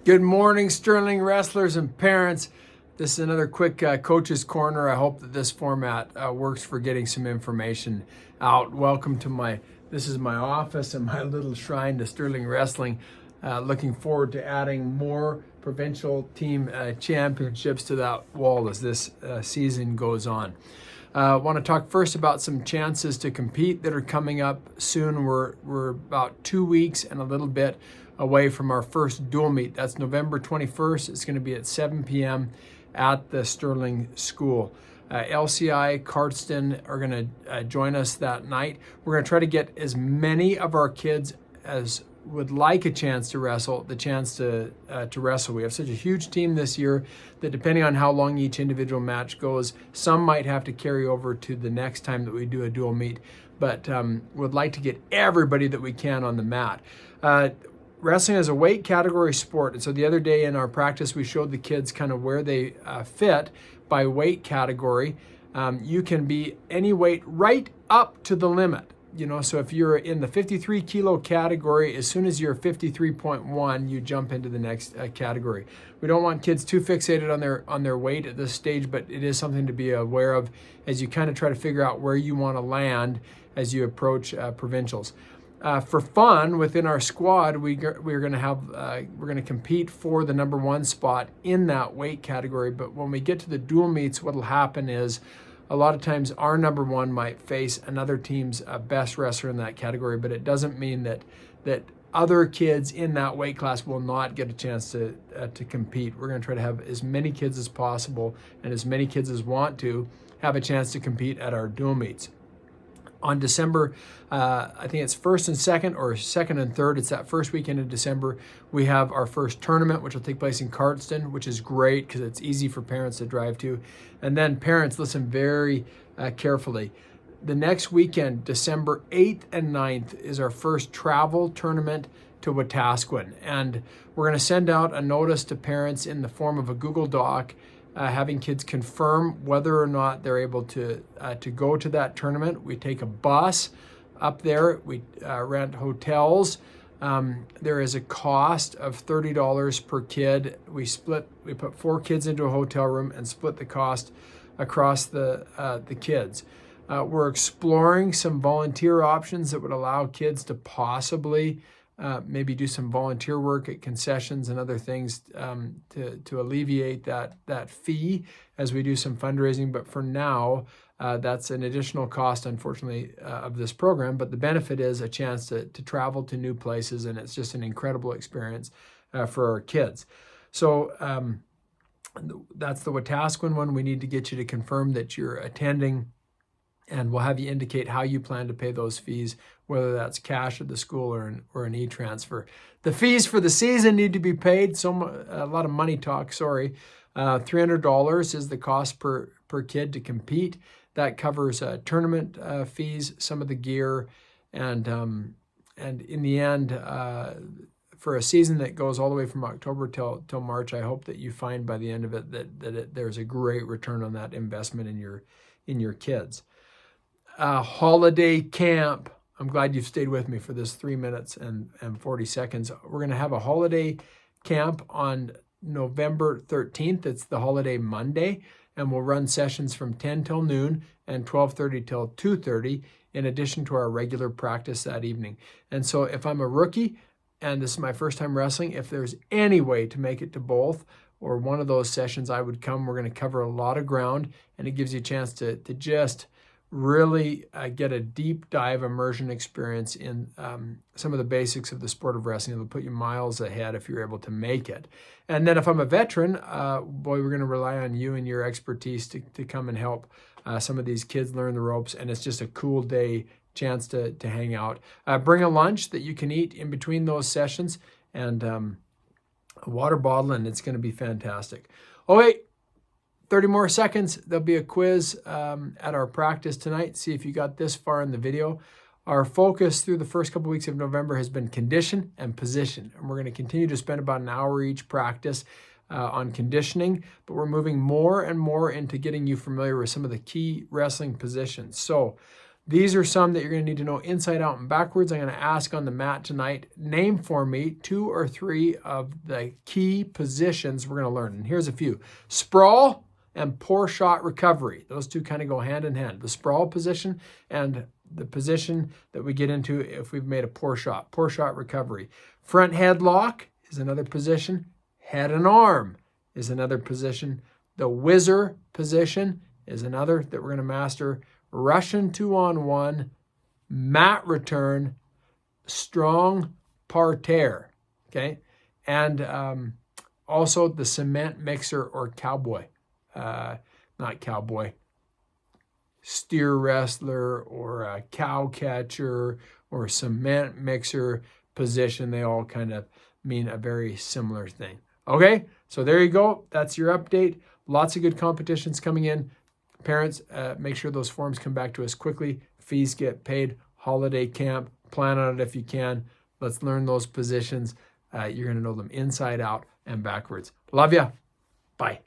Good morning, Sterling wrestlers and parents. This is another quick Coach's Corner. I hope that this format works for getting some information out. Welcome to this is my office and my little shrine to Sterling Wrestling. Looking forward to adding more provincial team championships to that wall as this season goes on. I want to talk first about some chances to compete that are coming up soon. We're about 2 weeks and a little bit away from our first dual meet. That's November 21st. It's going to be at 7 p.m. at the Sterling School. LCI, Cardston are going to join us that night. We're going to try to get as many of our kids as would like a chance to wrestle, the chance to wrestle. We have such a huge team this year that depending on how long each individual match goes, some might have to carry over to the next time that we do a dual meet, but would like to get everybody that we can on the mat. Wrestling is a weight category sport, and so the other day in our practice, we showed the kids kind of where they fit by weight category. You can be any weight right up to the limit. You know, so if you're in the 53 kilo category, as soon as you're 53.1, you jump into the next category. We don't want kids too fixated on their weight at this stage, but it is something to be aware of as you kind of try to figure out where you want to land as you approach provincials. For fun, within our squad, we're going to compete for the number one spot in that weight category. But when we get to the dual meets, what'll happen is a lot of times our number one might face another team's best wrestler in that category, but it doesn't mean that other kids in that weight class will not get a chance to compete. We're going to try to have as many kids as possible and as many kids as want to have a chance to compete at our dual meets. On December, I think it's 1st and 2nd or 2nd and 3rd. It's that first weekend in December. We have our first tournament, which will take place in Cardston, which is great because it's easy for parents to drive to. And then parents, listen very carefully. The next weekend, December 8th and 9th, is our first travel tournament to Wetaskiwin. And we're going to send out a notice to parents in the form of a Google Doc having kids confirm whether or not they're able to go to that tournament. We take a bus up there. We rent hotels. There is a cost of $30 per kid. We put 4 kids into a hotel room and split the cost across the kids. We're exploring some volunteer options that would allow kids to possibly maybe do some volunteer work at concessions and other things to alleviate that fee as we do some fundraising. But for now, that's an additional cost, unfortunately, of this program. But the benefit is a chance to travel to new places, and it's just an incredible experience for our kids. So that's the Wetaskiwin one. We need to get you to confirm that you're attending, and we'll have you indicate how you plan to pay those fees, whether that's cash at the school or an e-transfer. The fees for the season need to be paid. A lot of money talk, sorry. $300 is the cost per kid to compete. That covers tournament fees, some of the gear, and in the end, for a season that goes all the way from October till March, I hope that you find by the end of it that there's a great return on that investment in your kids. Holiday camp. I'm glad you've stayed with me for this 3 minutes and 40 seconds. We're going to have a holiday camp on November 13th. It's the holiday Monday, and we'll run sessions from 10 till noon and 12:30 till 2:30 in addition to our regular practice that evening. And so if I'm a rookie and this is my first time wrestling, if there's any way to make it to both or one of those sessions, I would come. We're going to cover a lot of ground, and it gives you a chance to just really get a deep dive immersion experience in some of the basics of the sport of wrestling. It'll put you miles ahead if you're able to make it. And then if I'm a veteran, boy, we're going to rely on you and your expertise to come and help some of these kids learn the ropes. And it's just a cool day chance to hang out. Bring a lunch that you can eat in between those sessions and a water bottle, and it's going to be fantastic. Oh, wait. 30 more seconds, there'll be a quiz at our practice tonight. See if you got this far in the video. Our focus through the first couple weeks of November has been condition and position. And we're going to continue to spend about an hour each practice on conditioning, but we're moving more and more into getting you familiar with some of the key wrestling positions. So These are some that you're going to need to know inside out and backwards. I'm going to ask on the mat tonight, name for me 2 or 3 of the key positions we're going to learn. And here's a few. Sprawl and poor shot recovery. Those two kind of go hand in hand. The sprawl position and the position that we get into if we've made a poor shot recovery. Front headlock is another position. Head and arm is another position. The whizzer position is another that we're going to master. Russian 2-on-1, mat return, strong parterre, okay? And also the cement mixer or cowboy, not cowboy, steer wrestler or a cow catcher or cement mixer position. They all kind of mean a very similar thing. Okay, so there you go. That's your update. Lots of good competitions coming in. Parents, make sure those forms come back to us quickly. Fees get paid. Holiday camp. Plan on it if you can. Let's learn those positions. You're going to know them inside out and backwards. Love ya. Bye.